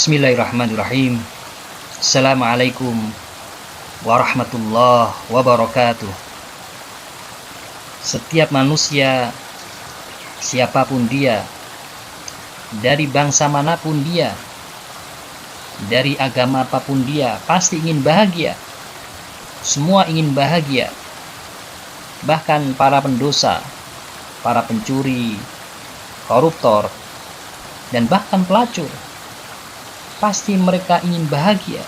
Bismillahirrahmanirrahim. Assalamualaikum warahmatullahi wabarakatuh. Setiap manusia, siapapun dia, dari bangsa manapun dia, dari agama apapun dia, pasti ingin bahagia. Semua ingin bahagia. Bahkan para pendosa, para pencuri, koruptor, dan bahkan pelacur, pasti mereka ingin bahagia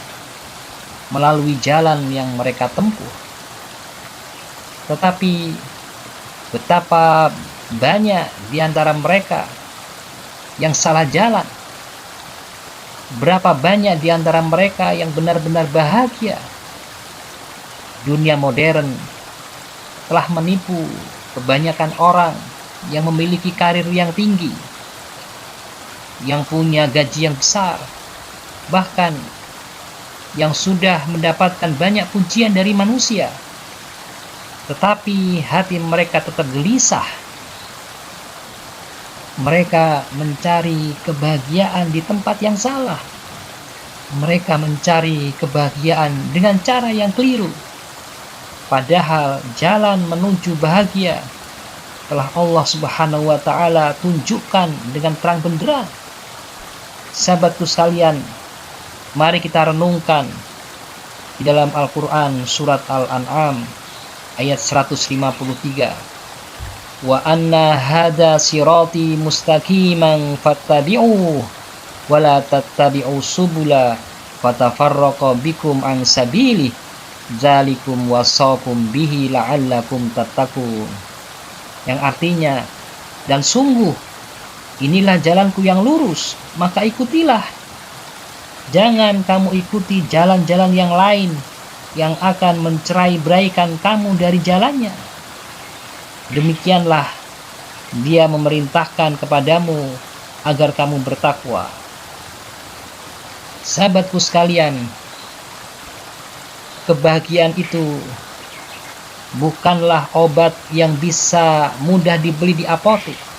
melalui jalan yang mereka tempuh. Tetapi betapa banyak di antara mereka yang salah jalan. Berapa banyak di antara mereka yang benar-benar bahagia. Dunia modern telah menipu kebanyakan orang yang memiliki karir yang tinggi, yang punya gaji yang besar, bahkan yang sudah mendapatkan banyak pujian dari manusia, tetapi hati mereka tetap gelisah. Mereka mencari kebahagiaan di tempat yang salah. Mereka mencari kebahagiaan dengan cara yang keliru. Padahal jalan menuju bahagia telah Allah Subhanahu wa Ta'ala tunjukkan dengan terang benderang. Sahabatku sekalian, mari kita renungkan di dalam Al-Quran surat Al-An'am ayat 153. Wa anna hada sirati mustaqiman fattabi'uh wa la tattabi'u subula fatafarraqa bikum an sabili dzalikum wasaqum bihi la'allakum tattaqun. Yang artinya, dan sungguh inilah jalanku yang lurus, maka ikutilah. Jangan kamu ikuti jalan-jalan yang lain yang akan mencerai-beraikan kamu dari jalannya. Demikianlah dia memerintahkan kepadamu agar kamu bertakwa. Sahabatku sekalian, kebahagiaan itu bukanlah obat yang bisa mudah dibeli di apotek.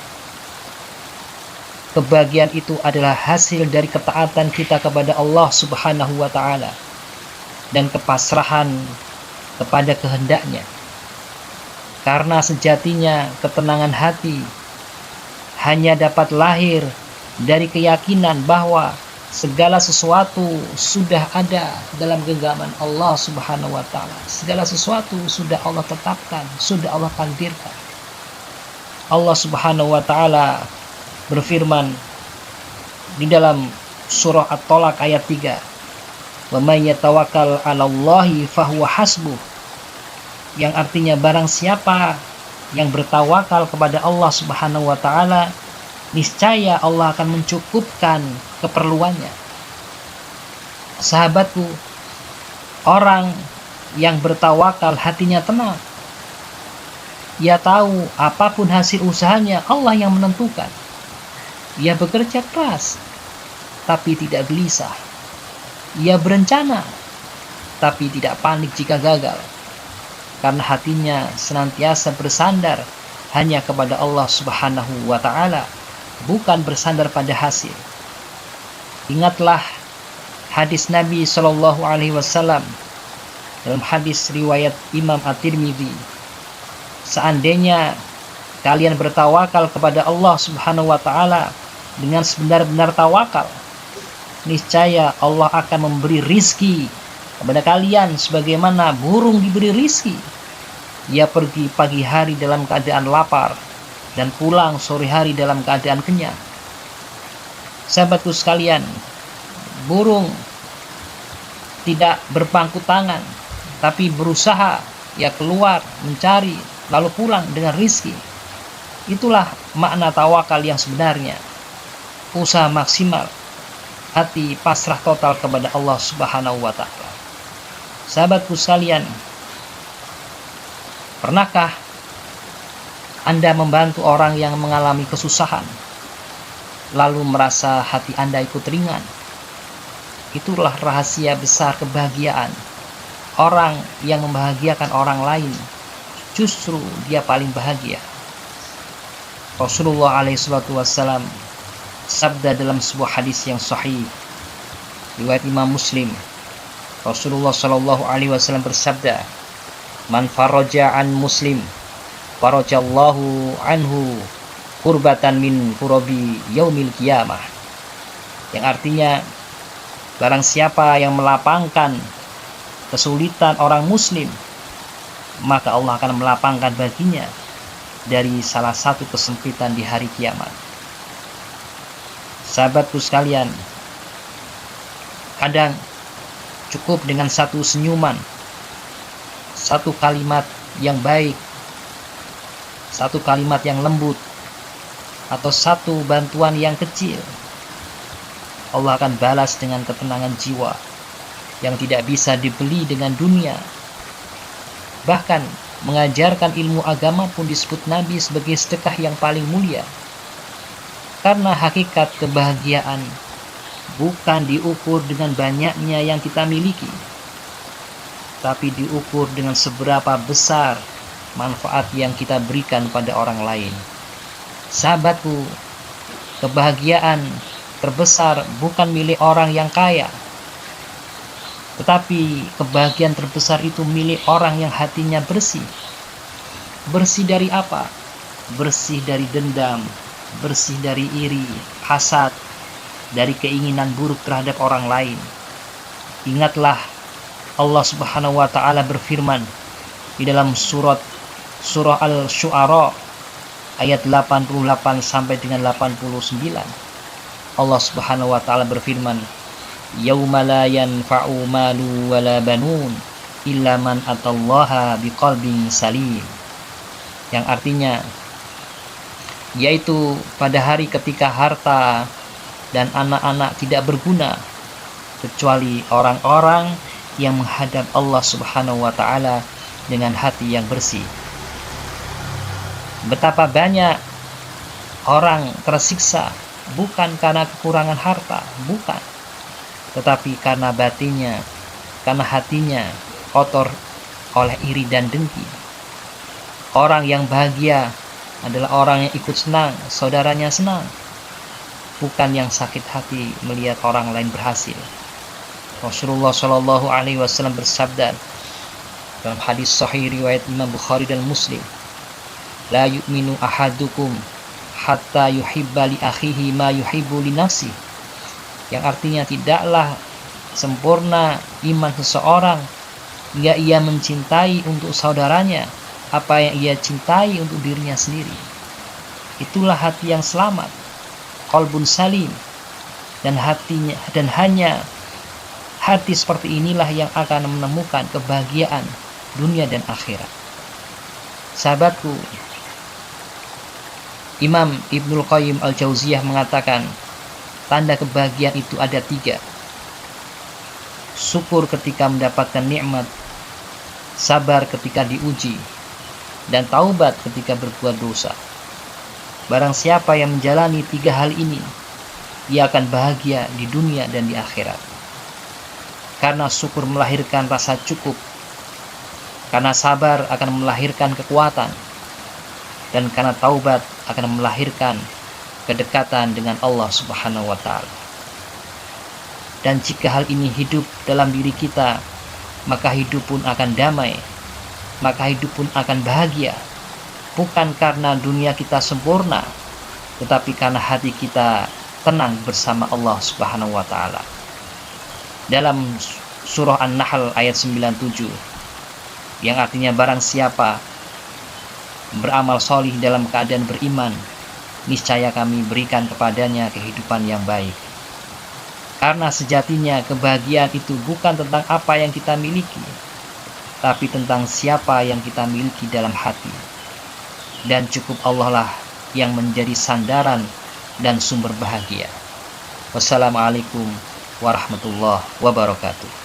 Kebahagiaan itu adalah hasil dari ketaatan kita kepada Allah Subhanahu wa Ta'ala dan kepasrahan kepada kehendaknya. Karena sejatinya ketenangan hati hanya dapat lahir dari keyakinan bahwa segala sesuatu sudah ada dalam genggaman Allah Subhanahu wa Ta'ala. Segala sesuatu sudah Allah tetapkan, sudah Allah takdirkan. Allah Subhanahu wa Ta'ala berfirman di dalam surah At-Tolak ayat 3, "Wa may yatawakkal 'alallahi fahuwa hasbuh." Yang artinya barang siapa yang bertawakal kepada Allah Subhanahu wa Ta'ala, niscaya Allah akan mencukupkan keperluannya. Sahabatku, orang yang bertawakal hatinya tenang. Ia tahu apapun hasil usahanya Allah yang menentukan. Ia bekerja keras, tapi tidak gelisah. Ia berencana, tapi tidak panik jika gagal. Karena hatinya senantiasa bersandar hanya kepada Allah Subhanahu wa Ta'ala, bukan bersandar pada hasil. Ingatlah hadis Nabi Shallallahu Alaihi Wasallam dalam hadis riwayat Imam At-Tirmidzi. Seandainya kalian bertawakal kepada Allah Subhanahu wa Ta'ala dengan sebenar-benar tawakal, niscaya Allah akan memberi rizki kepada kalian sebagaimana burung diberi rizki. Ia pergi pagi hari dalam keadaan lapar dan pulang sore hari dalam keadaan kenyang. Sahabatku sekalian, burung tidak berpangku tangan, tapi berusaha, ia keluar mencari lalu pulang dengan rizki. Itulah makna tawakal yang sebenarnya. Usaha maksimal, hati pasrah total kepada Allah Subhanahu wa Ta'ala. Sahabatku sekalian, pernahkah Anda membantu orang yang mengalami kesusahan, lalu merasa hati Anda ikut ringan? Itulah rahasia besar kebahagiaan. Orang yang membahagiakan orang lain, justru dia paling bahagia. Rasulullah alaihi salatu wassalam sabda dalam sebuah hadis yang sahih, Riwayat Imam Muslim. Rasulullah Shallallahu Alaihi Wasallam bersabda, "Man faraja an muslim, farajallahu anhu kurbatan min kurabi yaumil qiyamah." Yang artinya, barang siapa yang melapangkan kesulitan orang muslim, maka Allah akan melapangkan baginya dari salah satu kesempitan di hari kiamat. Sahabatku sekalian, kadang cukup dengan satu senyuman, satu kalimat yang baik, satu kalimat yang lembut, atau satu bantuan yang kecil, Allah akan balas dengan ketenangan jiwa yang tidak bisa dibeli dengan dunia. Bahkan mengajarkan ilmu agama pun disebut Nabi sebagai sedekah yang paling mulia. Karena hakikat kebahagiaan bukan diukur dengan banyaknya yang kita miliki, tapi diukur dengan seberapa besar manfaat yang kita berikan pada orang lain. Sahabatku, kebahagiaan terbesar bukan milik orang yang kaya, tetapi kebahagiaan terbesar itu milik orang yang hatinya bersih. Bersih dari apa? Bersih dari dendam, bersih dari iri, hasad, dari keinginan buruk terhadap orang lain. Ingatlah, Allah Subhanahu wa Ta'ala berfirman di dalam surah Al-Syu'ara ayat 88 sampai dengan 89. Allah Subhanahu wa Ta'ala berfirman, "Yauma la yanfa'u malu wala banun illa man atallaha biqalbin salim." Yang artinya, yaitu pada hari ketika harta dan anak-anak tidak berguna kecuali orang-orang yang menghadap Allah Subhanahu wa Ta'ala dengan hati yang bersih. Betapa banyak orang tersiksa bukan karena kekurangan harta, bukan, tetapi karena batinnya, karena hatinya kotor oleh iri dan dengki. Orang yang bahagia adalah orang yang ikut senang, saudaranya senang, bukan yang sakit hati melihat orang lain berhasil. Rasulullah Shallallahu Alaihi Wasallam bersabda dalam hadis sahih riwayat Imam Bukhari dan Muslim, "La yu'minu ahadukum hatta yuhibba li akhihi ma yuhibbu li nafsihi." Yang artinya, tidaklah sempurna iman seseorang hingga ia mencintai untuk saudaranya apa yang ia cintai untuk dirinya sendiri. Itulah hati yang selamat, qalbun salim, dan hanya hati seperti inilah yang akan menemukan kebahagiaan dunia dan akhirat. Sahabatku, Imam Ibnul Qayyim Al-Jauziyah mengatakan, tanda kebahagiaan itu ada 3. Syukur ketika mendapatkan nikmat, sabar ketika diuji, dan taubat ketika berbuat dosa. Barang siapa yang menjalani 3 hal ini, ia akan bahagia di dunia dan di akhirat. Karena syukur melahirkan rasa cukup, karena sabar akan melahirkan kekuatan, dan karena taubat akan melahirkan kedekatan dengan Allah Subhanahu wa Ta'ala. Dan jika hal ini hidup dalam diri kita, maka hidup pun akan damai, maka hidup pun akan bahagia. Bukan karena dunia kita sempurna, tetapi karena hati kita tenang bersama Allah Subhanahu wa Ta'ala. Dalam surah An-Nahl ayat 97, yang artinya barang siapa beramal solih dalam keadaan beriman, niscaya kami berikan kepadanya kehidupan yang baik. Karena sejatinya kebahagiaan itu bukan tentang apa yang kita miliki, tapi tentang siapa yang kita miliki dalam hati. Dan cukup Allah lah yang menjadi sandaran dan sumber bahagia. Wassalamualaikum warahmatullahi wabarakatuh.